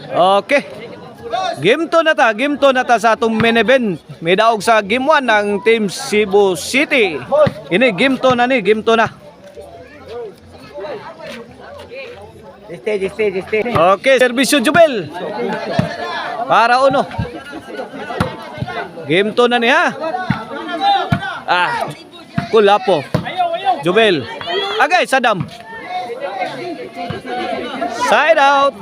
Okay. Game 2 na ta sa atong main event. May daog sa game 1 ng Team Cebu City. Ini game 2 na ni, game 2 na. Okay, servisyo Jubel. Para uno. Game 2 na ni ha. Kulapo. Jubel. Agay, Sadam. Side out.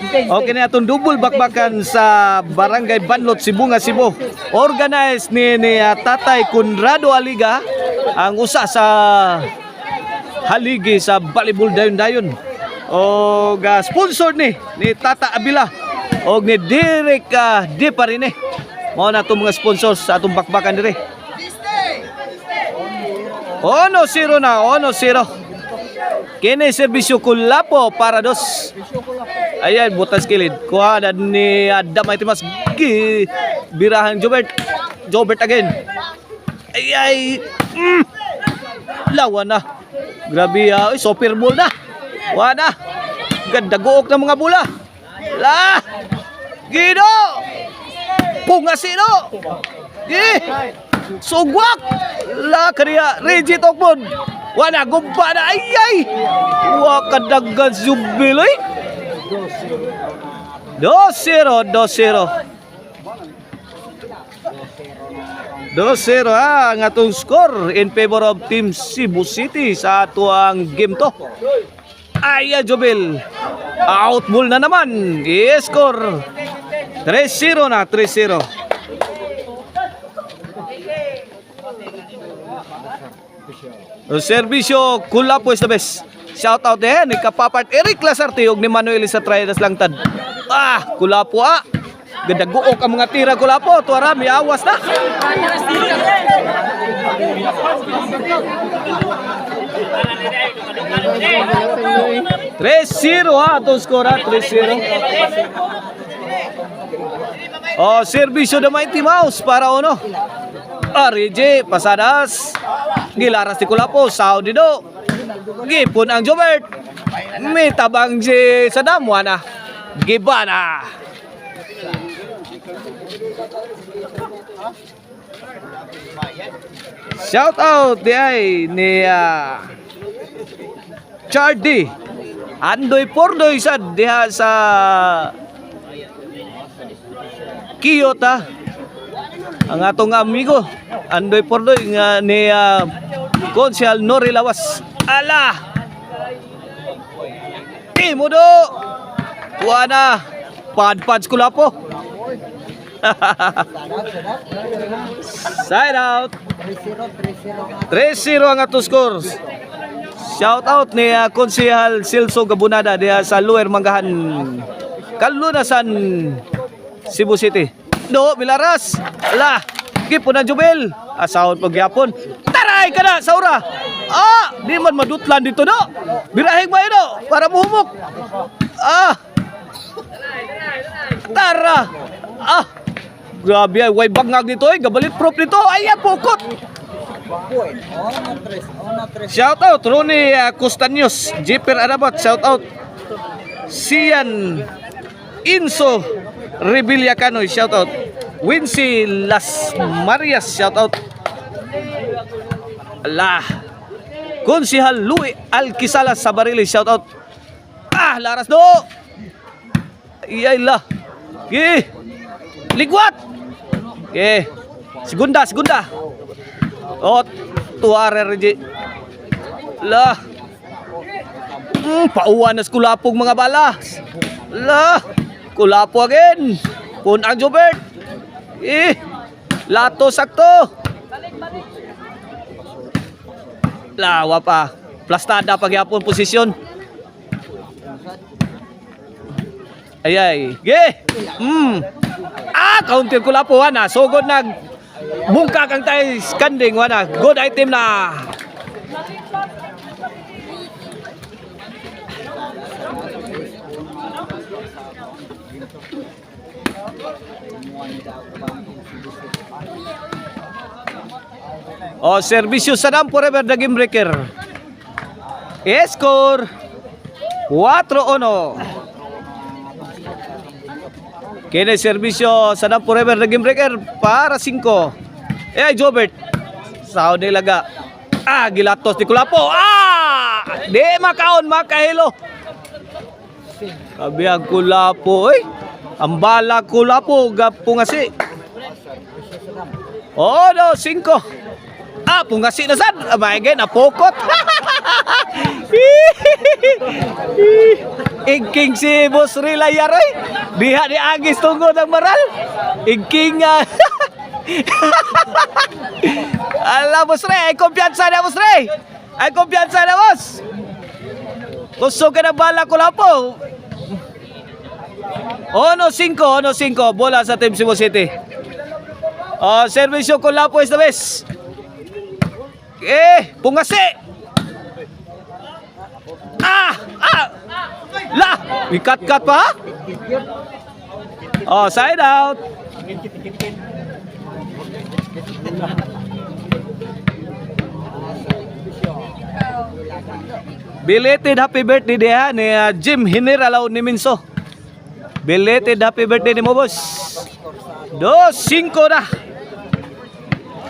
Okay na itong double bakbakan sa Barangay Banlot, Cebu nga Cebu. Organized ni Tatay Conrado Aliga ang usa sa haligi sa volleyball dayon-dayon. O sponsor ni Tata Abila o ni Derek Di Parine. Mao na itong mga sponsors sa atong bakbakan dire. 1-0 na, 1-0. Kini serbisyo Kulapo para dos. Ayan, butas kilid. Kuha na ni Damay Timas. Birahan Jobert again. Ay. Lawan na. Grabe, super ball na. Wala. Ganda gook ng mga bola. Gido. Pungasino. Sugwak. Kariya. Reggie Tokbon. Wala, gumpa na. Ay. Wakadagan Jubil. 2-0. 2-0 ang atong score in favor of Team Cebu City sa atuang game to. Aya Jobel. Out ball na naman. I-score 3-0 na, 3-0. Servisyo Kulapo is the best. Shout out ni Kapapart Eric Lasarte ug ni Manuel sa Traidas Langtad. Kulapo Ganda guok ang mga tira Kulapo. Tuara, may awas na. Tres-0 itong score 3-0. Servisyo na Mighty Mouse para uno. RJ pasadas. Gilaras ni Kulapo, sao dido. Gipon ang Jobert. May tabang sa damwa na. Gibana. Shout out ni Chardy. Andoy Pordoy sa diha sa Kiyota. Ang atong amigo Andoy Pordoy nga ni Konsyal Nori Lawas. Timodo. Kuana. Pad-pads Kulapo. Side out. 3-0 ang atong scores. Shout out ni Konsehal Silso Gabunada diha sa Lower Manggahan, Kalunasan, Cebu City. Milaras. Gipon na Jubel. Asahon pagyapon. Taray ka na, Saura. Di man madutlan dito Birahig ba ito para muhumok. Tara. Grabe way bangag dito gabalit proof dito. Pukot. Shout out Ronnie Costanyos, Jeper Arabat, shout out Sian Inso Rebilla Canoy, shout out Wincy Las Marias, shout out Konsehal Louie Alquisalas sa Barili, shout out Laras Iyayla Ligwat Segunda tuare reji pauwan na Kulapog mga balas. Kulapo again. Kun ang Jobert. Lato sakto. Lawa pa. Plastada pagyapon posisyon. Ayay. Counter Kulapo na. Sugod nag bungkak ang tayo skanding wana. Good item na. Servisyo Sadam forever the game breaker. Score 4-1. Kini serbisyo sa Dam Forever na game breaker para 5. Jobert. Sahod nilaga. Gilatos ni Kulapo. Di makaon makahilo. Kabiyag Kulapo. Ang bala Kulapo. Pungasi. No, 5. Pungasi na sad. Maigay, napukot. Igking si Boss Rilayar. Diha ni Agis tungod ang maral. Igking Ala, Boss Ray, ay kumpiyansa na, Boss Ray. Ay kumpiyansa na, Boss. Gusto ka na bala Kulapo. No 5. Bola sa Team Cebu City. Servisyo Kulapo is the best. Pungasi. Ikat-kat pa. Side out. Belated happy birthday dia ni Jim Hineralaw ni Minso. Belated happy birthday ni mo, boss. 2-5 na.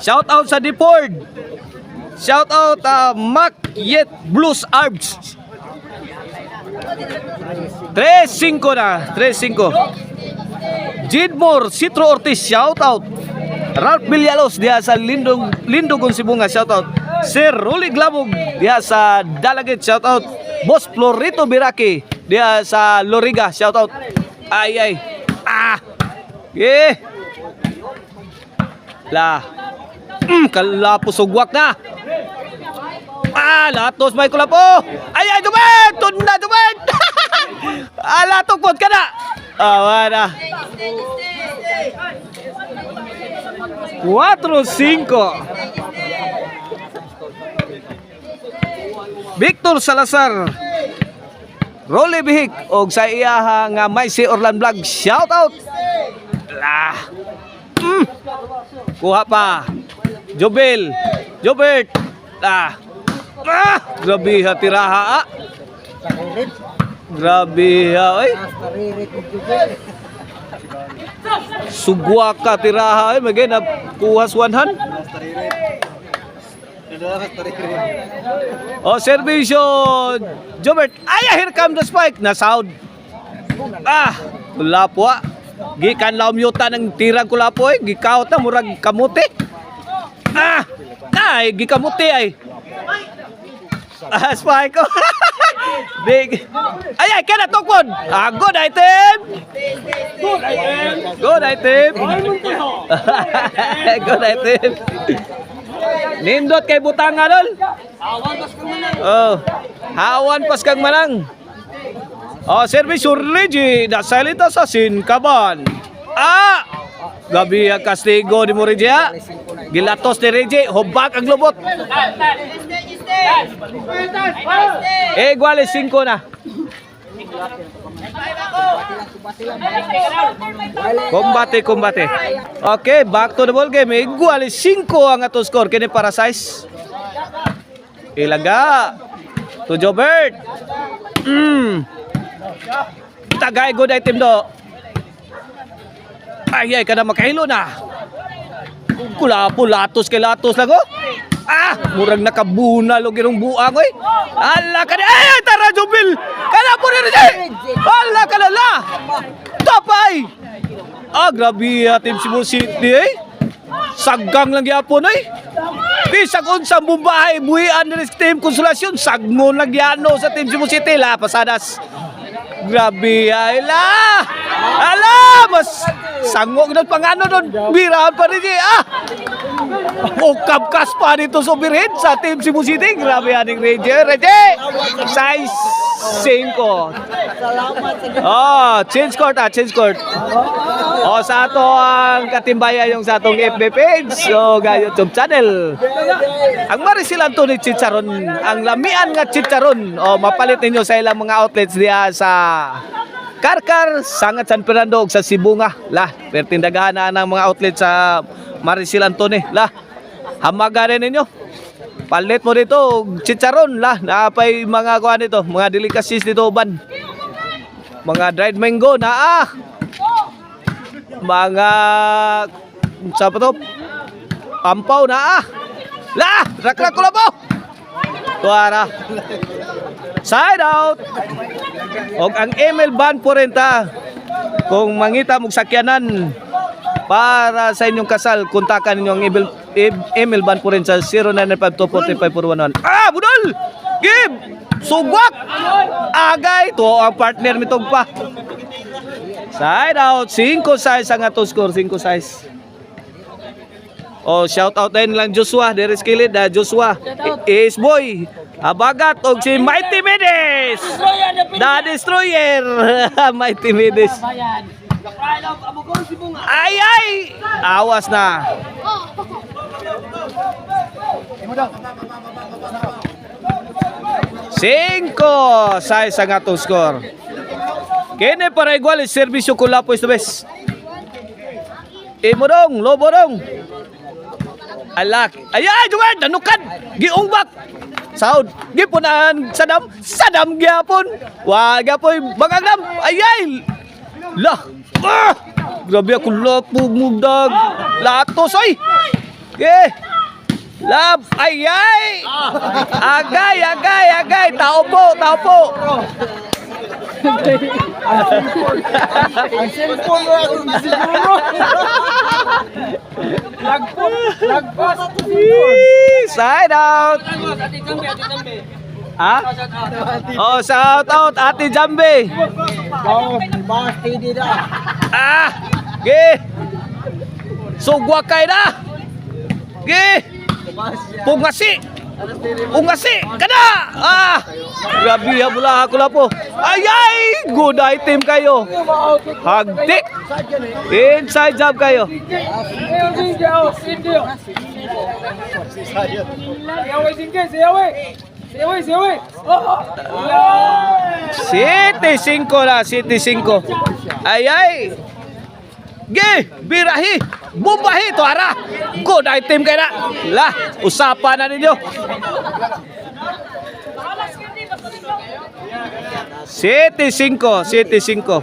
Shout out sa Depord. Shout out Mac Yet Blues Arbs. 3-5 na. 3-5. Jidmore Citro Ortiz, shout out. Ralph Villalos diha sa Lindogon Sibunga, shout out. Sir Ruli Glabog diha sa Dalagit, shout out. Boss Florito Biraki diha sa Loriga, shout out. Kalapo sugwak na. Latos may Kulapo. Dumet! Tunda, Dumet! Latok po ka na. Wala. 4-5. Victor Salazar, Rolly Bihik og sa iyaha nga may si Orlan Vlog, shout out. Kuha pa. Jobert. Grabe ha tiraha. Grabe ha, sugwa ka tiraha, magay na kuhas 100. Servisyo Jobert. Here come the spike na sound. Kulapo. Gikan laom yuta ng tirang Kulapo gikaot na murag kamuti. Gikamuti spike ko. Big. Kena tokpon. Good item. Good item. Nindot kay butanga dol. Hawan pas kang manang. Service Urigi da Silent Assassin Kaban. Gabi ang kastigo ni Morigi. Gilatos ni Regi, hubak ang lubot. Igual 5 na. Kombate. Okay, back to the ball game. Igual 5 ang ato score. Kini para size. Ilaga. To Jobert. Tagay good item do. Kada makahilo na. Kulapo, latos kay latos lang murag nakabuna lo ginong buang Ala ka tara Jubil. Kana po ni Regi. Ala ka la. Tapay. Grabe Team Cebu City Saggang lang gyapon Bisag unsang bumbahay buhian ni Team Konsolasyon, sagmo lang gyano sa Team Cebu City pasadas. Grabe mas sangog na pangano doon. Birahan pa rin kabkas pa dito sa Birhen sa Team Cebu City. Grabe aning Regi. Size 5. Change court. Sa ato ang katimbaya yung sa atong FB page. YouTube channel. Ang marisilan to ni Chicharon, ang lamian nga Chicharon. Mapalit ninyo sa ilang mga outlets diya sa Karkar, Sangat San Fernando sa Sibunga. Pertindagahan na ng mga outlet sa Maricel Antone. Hamaga rin ninyo. Palit mo dito, chicharon. Napay mga kuha nito, mga delicacies dito ban. Mga dried mango na mga sa pa to? Pampaw na ah. La, rakrak ko lang po. Tuara. Side out. Og ang Emil Van 40. Kung mangita mong sakyanan para sa inyong kasal, kontakan ninyo ang Emil Van 40 sa 0952454111. Ah, budol! Give! Sugwak! Agay! To ang partner mitog pa. Side out. 5-6 ang ato score. 5-6. Oh, shout out din lang Joshua. There is kilid. Joshua. Is boy. Abagat. Og si Mighty Mides. The Destroyer. Mighty Mides. Ay, ay! Awas na. Cinco. Size ang atong score. Kene para igual. Servisyo ko lapo ito bes. Imo dong. Lobo dong. Alak. Ayay, Juan. Danukan. Giungbak. Saud. Gipunan. Sadam. Sadam gyapon. Wag gyapon. Bagagam. Ayay. Lah. Ah! Grabe ako lapog mugdag. Latos ay. Okay. Lab. Ayay. Agay, agay, agay. Tao po, tao po. Ang cellphone mo ako siguro. Lagpas. Side out. Ha? Oh, shout out Ate Jambe. Mas tidi dah. Ah! Ge. Sugwa kay na. Ge. Pungasi. Pungasi. Kada. Ah! Grabe ya mula ako lapo. Ay ay! Good item kayo. Hagdik. Inside job kayo. City 5 na, City 5. Ay ay. Ge, birahi, bubahi to ara. Good item kay na. Lah, usapan na ninyo. City 5, City 5.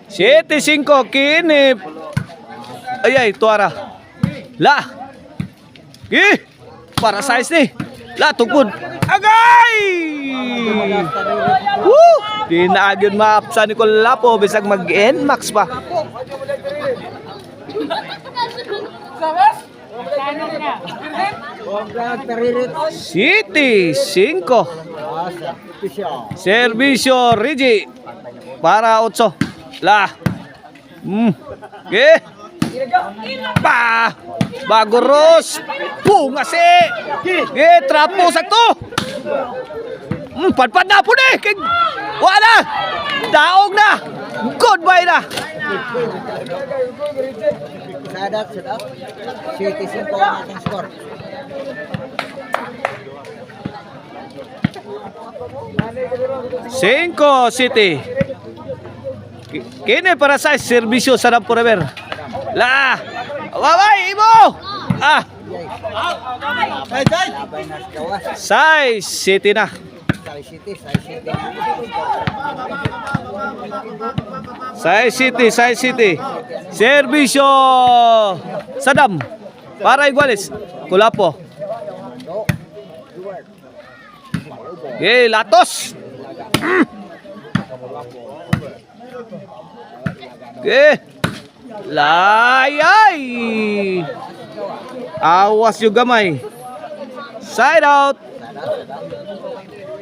City 5 kini. Ay ay, tuara. La. Gi. Para size ni. La tugod. Agay! Woo! Di na agad maapsa ni Kulapo bisag mag-NMAX pa. City 5. Servisyo Rigi. Para 8. La. Okay. Pa! Bagoros! Pungasi! Trapo sakto! Padpad na po na eh! Wala! Daog na! Goodbye na! Sadap. City 5 ang ating score. Cinco City. Kini para sa serbisyo sa forever. La! Waway! Imo! Ah! Size City na. Size City. Serbisyo Sadam. Para iguales. Kulapo. Okay, latos. Okay. Layay. Awas yung gamay. Side out.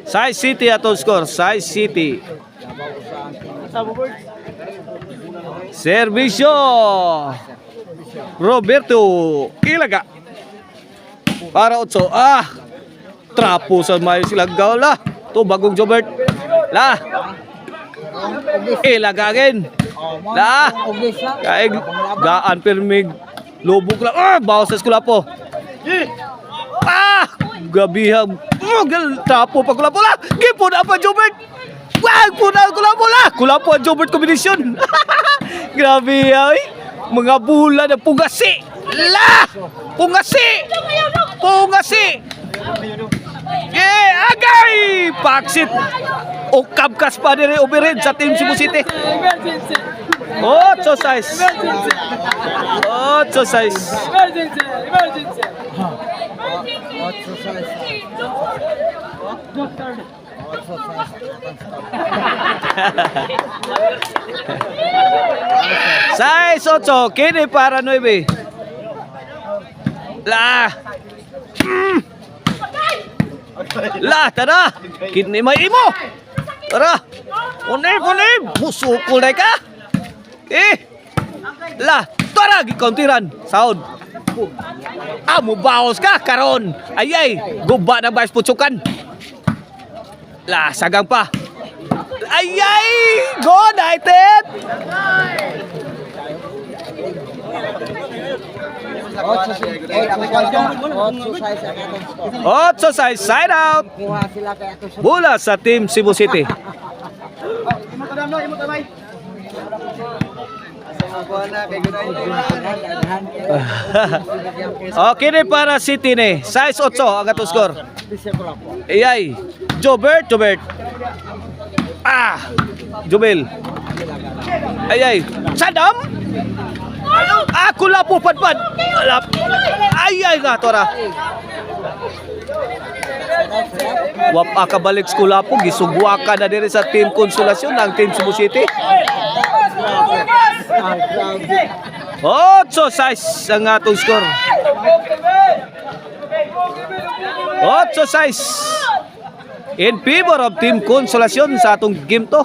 Size City atong score. Size City. Servisyo Roberto Ilaga. Para 8. Ah. Trapo sa may silagaw la. To bagong Jobert. La. Ilaga again. La. Kaig gaan permig lubog lang. Ah, bawas sa Kulapo. Ah, gabihag. Gal trapo pa Kulapo la. Gipon pa Jobert. Wag po na Kulapo la. Kulapo Jobert combination. Grabe ay. Mga bulan na pungasi. La. Pungasi. Pungasi. Yeah, agay. Backseat. O kabkas pa din overhead sa Team Cebu City. 8-6. 8-6. Size 8, kini para 9. La. La, tara. Kini may imo. Tara. Unay, musukol na ka. La, tara, gikontiran. Sound. Amo baos ka, karon. Ayay, guba na ba putsukan. La, sagang pa. Ayay, go United. 8-6, side out. Bola sa Team Cebu City. Okay ni para City ni. Size 8 ang atong score. Ayay. Jobert. Jubel. Ayay. Sadam. Ako la po padpad. Ayay nga tora. Wapa ka balik skula po, gisugwa ka na diri sa Team Konsolasyon ng Team Cebu City. 8-6 ang atong score. 8-6 in favor of Team Konsolasyon sa atong game to.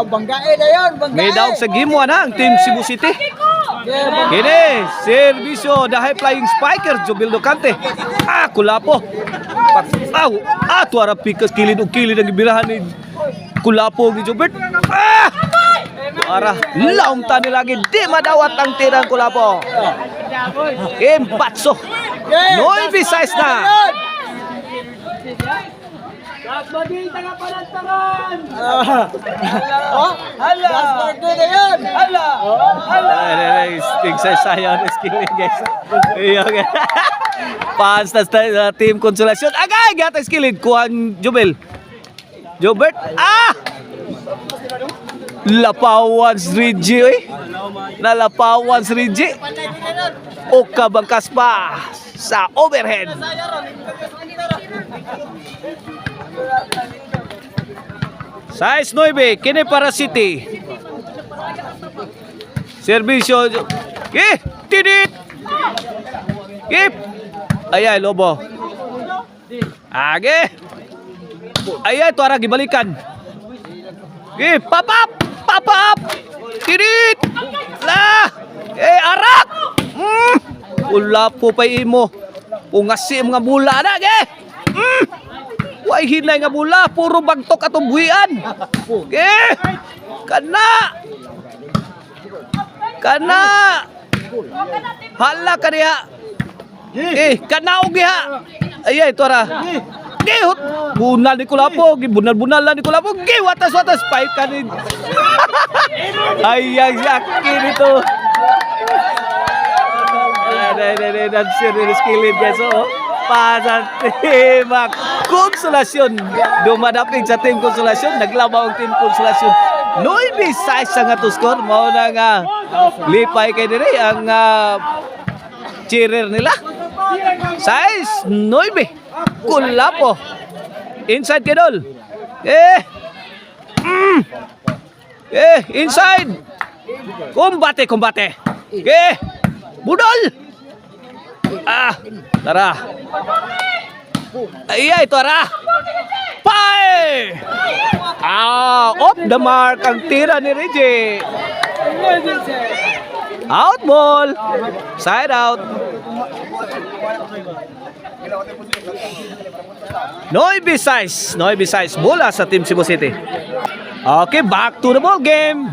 Banggain na yun, banggain. May daog sa game 1 ang Team Cebu City. Kini, serbisyo dahil flying spiker Jobil Docante. Kulapo. Tuara pikas kilid ang ibirahan ni Kulapo ni Jobert. Tuara, laom tani lagi. Di madawat ang tirang Kulapo. Empatso. 9-6 na. Maging tanga palantangan! Hala! Na yan! Hala! Stig sa sayo na skilling guys. Pass na sa Team Konsolasyon. Agay! Gata skilling. Kuhan Jubel. Jobert. Lapawan si Rigi. Nalapawan si Rigi. O kabangkas pa sa overhead. Size 9, kini para City. Serbisyo. Tidit. Ayay, Lobo. Age. Ayay, tuara gibalikan. Papap. Tidit. La. Arak. Ula po pa imo. Ungasi mga bula na, Wai hinay nga bula, puro bagtok atong buhian. Kana. Hala ka diha. Kana og diha. Ayay tora. Bunal ni Kulapo, bunal ni Kulapo. Watas fight ka ni. Ayay yakin ito. Dan serius kilid guys. Para Team Konsolasyon. Dumadapig sa Team Konsolasyon. Naglabaw ang Team Konsolasyon. 9-6 ang atong score. Mao na nga lipay kay diri ang cheerer nila. Size 9. Kulapo. Inside kedol. Inside. Kumbate. Budol. Tara. Ayay, tara. Pai! Off the mark ang tira ni Reggie. Out ball. Side out. 9-6 bola sa Team Cebu City. Okay, back to the ball game.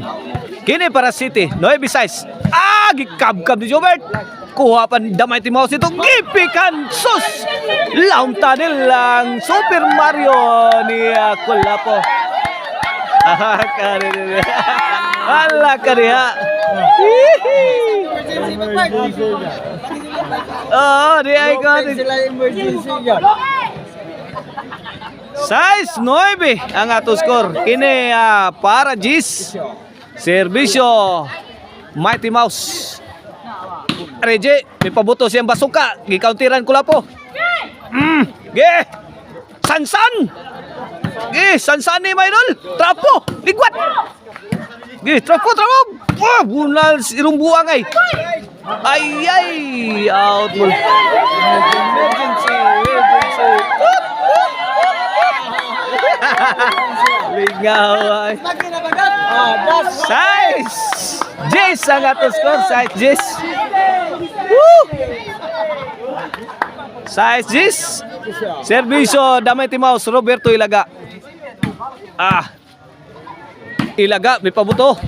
Kini para City. 9-6. Gikab-kab ni Jobert. Kuha pa damay ti mouse ito. Gipikan sus. Launta nilang Super Mario ni Kulapo. Hala ka niya. Di ay ka. 6-9 ang ato score. Kini para Gis. Serbisyo Mighty Mouse. Reje, may pabuto siyang basuka. Gikauntiran ko po. Ge! Sansan! Ge, sansan ni Mayrol. Trapo! Ligwat! Ge, trapo! Bunal sirong buwang ay. Ay! Out mo. Emergency! Lingaw ay. Size! Jess ang ato score. Size Jess. Woo! Size Jess. Servisyo Damay Timaus. Roberto Ilaga. Ilaga. May pabuto.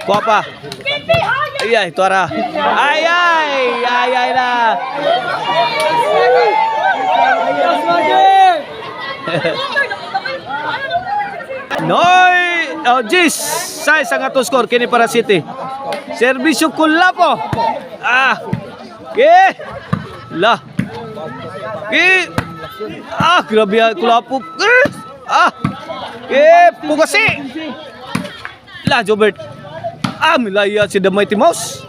Kuha pa. Ay, tuara. Ay na. Noy! Jis! Size ang ato score. Kini para City. Servisyo Kulapo. Okay. La. Okay. Grabe yan. Kulapo. Pugasi. La, Jobert. Milaya si Damay Timaus.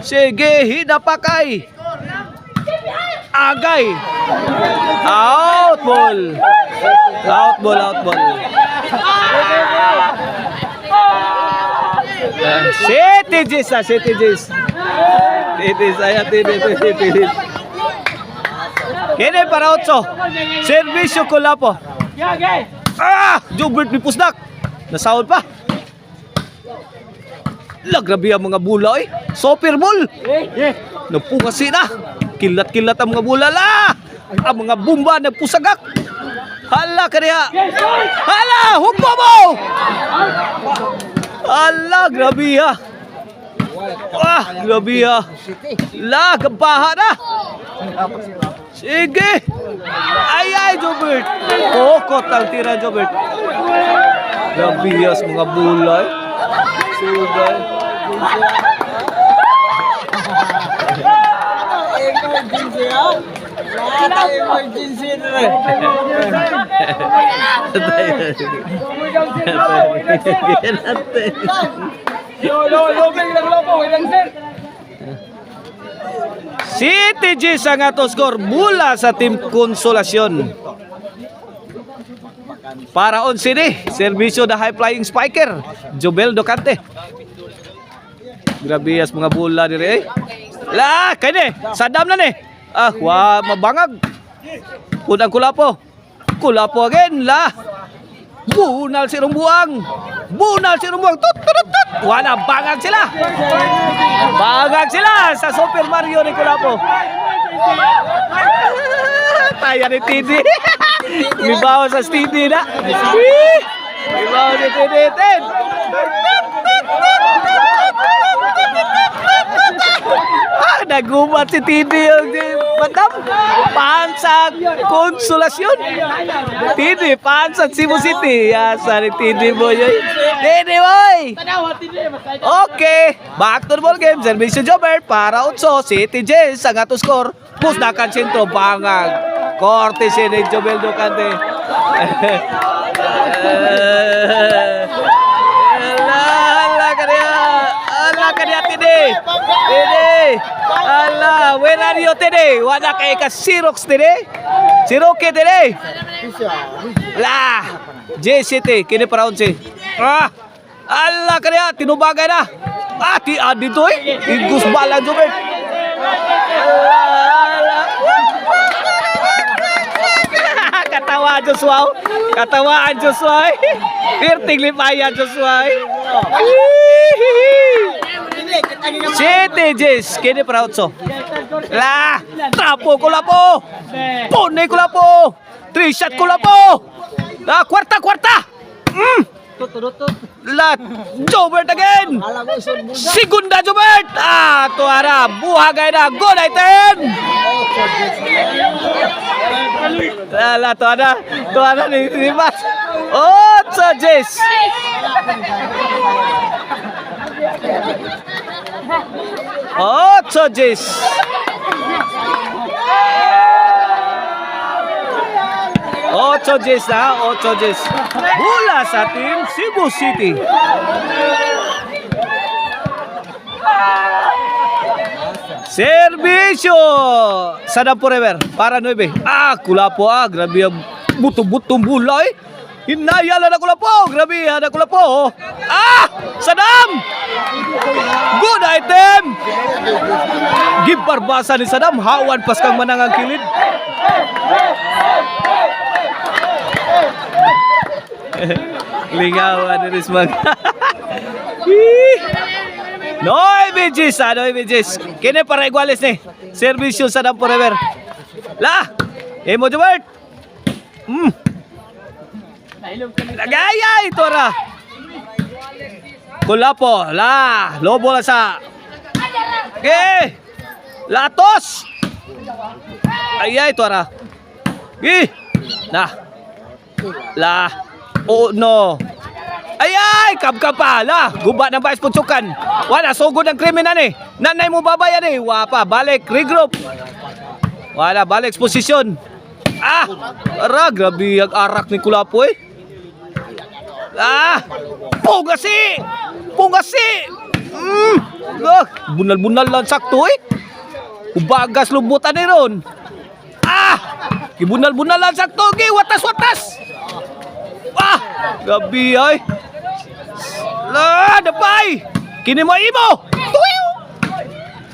Sige, hinapakay. Agay. Out ball. City Jis. Kini para 8. Servisyo Kulapo. Jobert ni Pusdak. Nasahod pa. Grabe ang mga bula eh. Super ball. Napungasi na. Kilat-kilat ang mga bula la. Ang mga bumba nagpusagak. Hala kaniya. Hala, hukbo mo. Hala, grabe ha. Grabe ha. La, gabaha na. Sige. Ay, Jobert. Kokot ang tira, Jobert. Grabe ha sa mga bulay. Sugay. Emergency ha? Wala emergency na City Gis ang ato score mula sa Team Konsolasyon. Para 11 ni, servisyo na high flying spiker, Jobel Docante. Grabe as mga bola dire eh. La, kay ni, sadam na ni. Mabangag. Punang Kulapo. Kulapo again, la. Bunal si Rumbuang. Tut. Wala, bangag sila. Sa Super Mario ni Kulapo. Taya ni Tidi. Mibawa sa Tidi na. Mibawa ni Tidi. Nagumat si Tidi yung Madam. Pansat Konsolasyon. Tidi, pansat Cebu City. Sari Tidi mo yun. Tidi boy. Okay. Back to the ball game. Servisyo Jobert para 8. City Jazz ang ato score. Pusdakan sentro. Bangag. Cortes ni Jobel Docante. Ala kaniya Tidi. Ala, where are you Tidi? Wala kay ka Sirox Tidi. Siroke Tidi. La, J-City kini para 11. Ala kaniya tinubagay na. Dito eh. Igus balang Jobert. Katawaan Joshua. Pirting lipaya Joshua. City Jis, kini para 8. La, trapo Kulapo. Pone Kulapo. 3 shot Kulapo. Kwarta. La, Jobert again. Segunda Jobert. Tuara, buhagay na. Go na 10. La, tuara ni Rimas. 8 Jis. 8 Gs na, 8 Gs. Mula sa team Cebu City. Servisyo Sadam Forever para 9. Kulapo grabe ang buto-butong bola eh. Hinayala na Kulapo, grabe na Kulapo. Sadam! Good item! Gibarbasa ni Sadam, hawan pas kang manangang kilid. Lingawan ni Rismag. Noy Bijis, Noy Bijis. Kini para iguales ni. Servisyo Sadam Forever. La! Emo Jubert. Lagaya ito ra. Kulapo, la. Lobo la sa. Okay. Latos. Ayay ito ra. Nah. La. Oh no. Ayay, kabka pala. Guba ng bais putsukan. Wala, sugod ang krimen eh. Nanay mo babayan eh. Wapa, balik, regroup. Wala, balik, posisyon. Grabe ang arak ni Kulapo eh. Pungasi! Pungasi! Bunal-bunal lang sakto eh. Ubagas lubutan eh ron. Ibunal-bunal lang sakto. Watas-watas! Gabi ay. Dapay. Kini mo imo.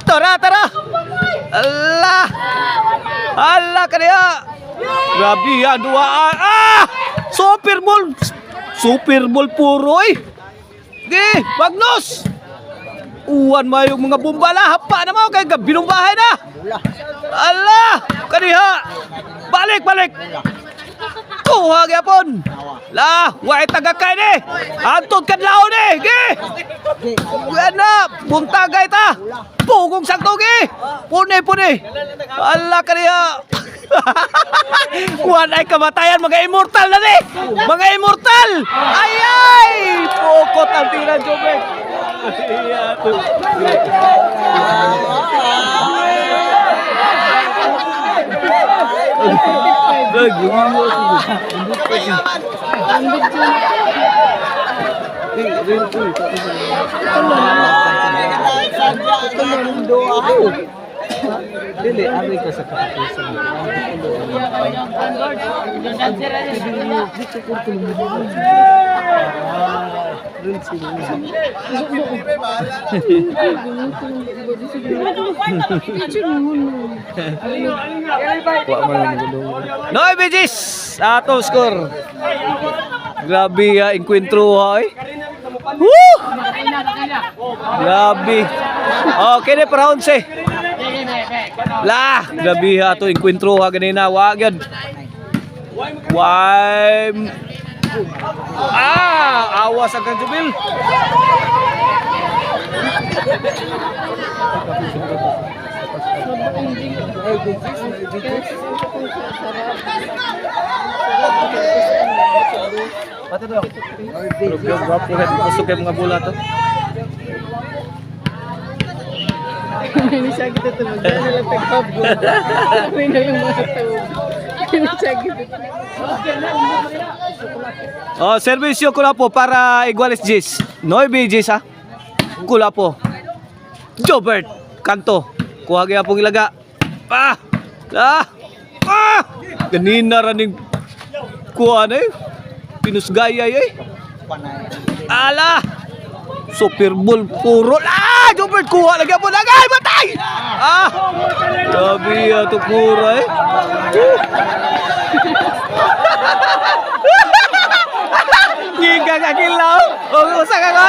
Tara. Allah kaniya. Grabe yan. Super Bowl puro eh. Magnus. Uwan mayong mga bumbala. Hapa na mo kay binumbahay na. Allah kaniya. Balik. Kuha gyapon. La, wa tagakay ni. Antod kadlaw ni. Na, buntagay ta. Pugong sakto gi. Pune. Allah kaniya. Kuan ay kamatayan mga immortal na ni. Mga immortal. Ay. Pukot ang tira Jobek. Dili ari ka sa kapusan. Noy Bijis, ato score. Grabe encuentro ay. Grabe. Okay na para 11. Lah, grabe ato encuentro ganina wa gyud. Awas ang Jubil. Masuk kayak mga bola to. Ini sakit itu magdala lang tagpabgo. May na yung mga tao. Ini sakit itu. Servisyo Kulapo para iguales Gis. 9 Gis ha. Kulapo. Jobert kanto. Kuha gyud pong ilaga. Ganina raning kuha na eh. Pinusgaya eh. Ala! Super Bowl puro. Jobert kuha lagi po lagay. Batay! Grabe ito pura eh. Giga kagilaw. Usa ka ko.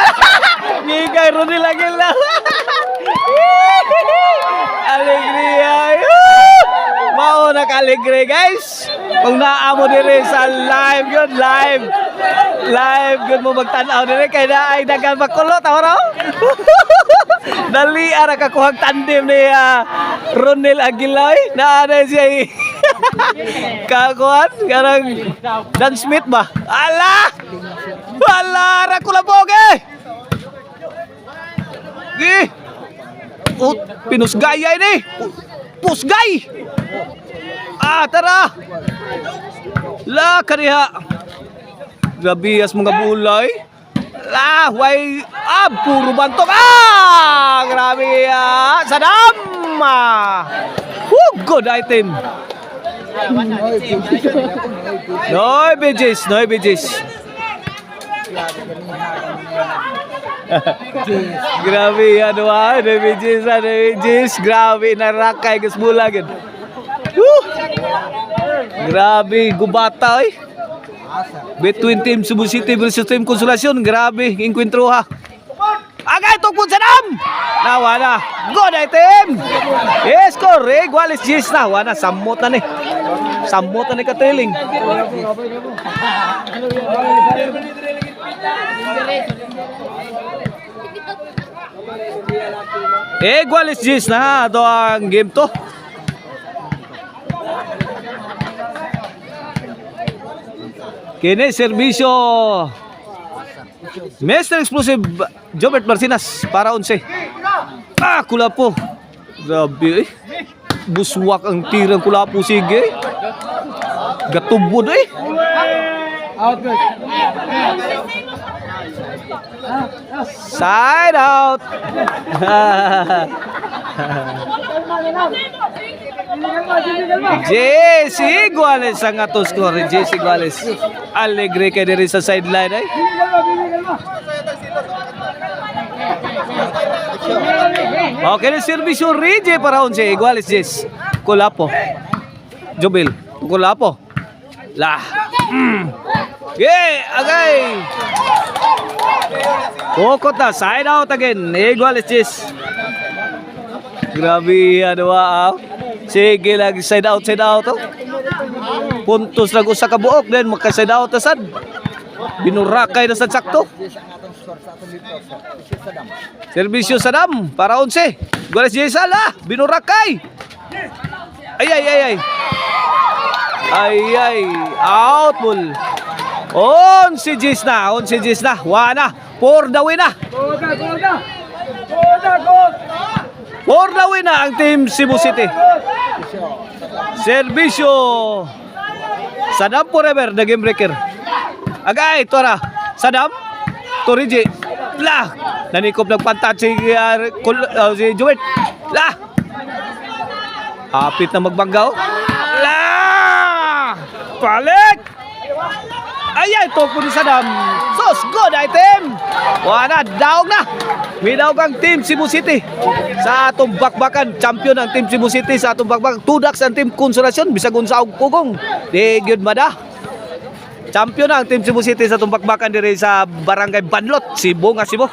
Giga Ronil kagilaw. Alegria. Mao na kaligre guys. Kung naamo dire sa live yun, live yun mo magtanaw dire kay na ay dagan makulot raw. Dali ara ka kuhag tandem ni Ronil Aguilar na ana siya kakuan garang Dan Smith ba? Ala ra kulaboge. Pinusgaya ini. Pusgay. Tara! La, kaniha. Grabe as mga bulay. La, way. Puro bantok. Grabe. Sadam! Good item. Noy Bejis. Grabe Noy Bejis. Grabe narakay gus bulagin. Grabe gubata oy. Between Team Cebu City versus Team Consolacion. Grabe enkwentro ha. Agay tukpon sa dam. Nawa na. Good item. Yes, correct. Walis Gis na. Wana samot na ni. Samot na ni katiling. Walis Gis na. Ito ang game to. Kini serbisyo Mr. Explosive Jobert Marcinas para 11. Kulapo. Grabe buswak ang tirang Kulapo sige. Gatubod Side out. JC Guales ang ato score. JC Guales. Alegre kay diri sa sideline Okay, na servisyo Rije para 11. Iguales Jess. Kulapo. Jobil. Kulapo. Lah. Agay. Kokot na. Side out again. Iguales Jess. Grabe Sige lagi side out. Puntos lang usa ka buok then maka side out na sad. Binurakay na sad sakto. Servisyo Sadam para 11. Goles Jesala, binurakay. Ay. Out ball. 11 Jis na. Wana, for the win na. For the win na ang Team Cebu City. Servisyo Sadam forever, the game breaker. Agay, Tora. Sadam. Toriji. Lah. Nanikop ng pantat si Joet. Lah. Hapit na magbanggaw. Lah. Balik. Ay, topo ni Sadam. Sos, good item. Wala, daog na. Minawag ang Team Cebu City. Sa atong bakbakan, champion ang Team Cebu City sa atong bakbakan. Tudaks ang Team Consolacion. Bisag unsa og pugong. Di gyud mada. Champion ang Team Cebu City sa atong bakbakan diri sa Barangay Banlot, Cebu nga Cebu.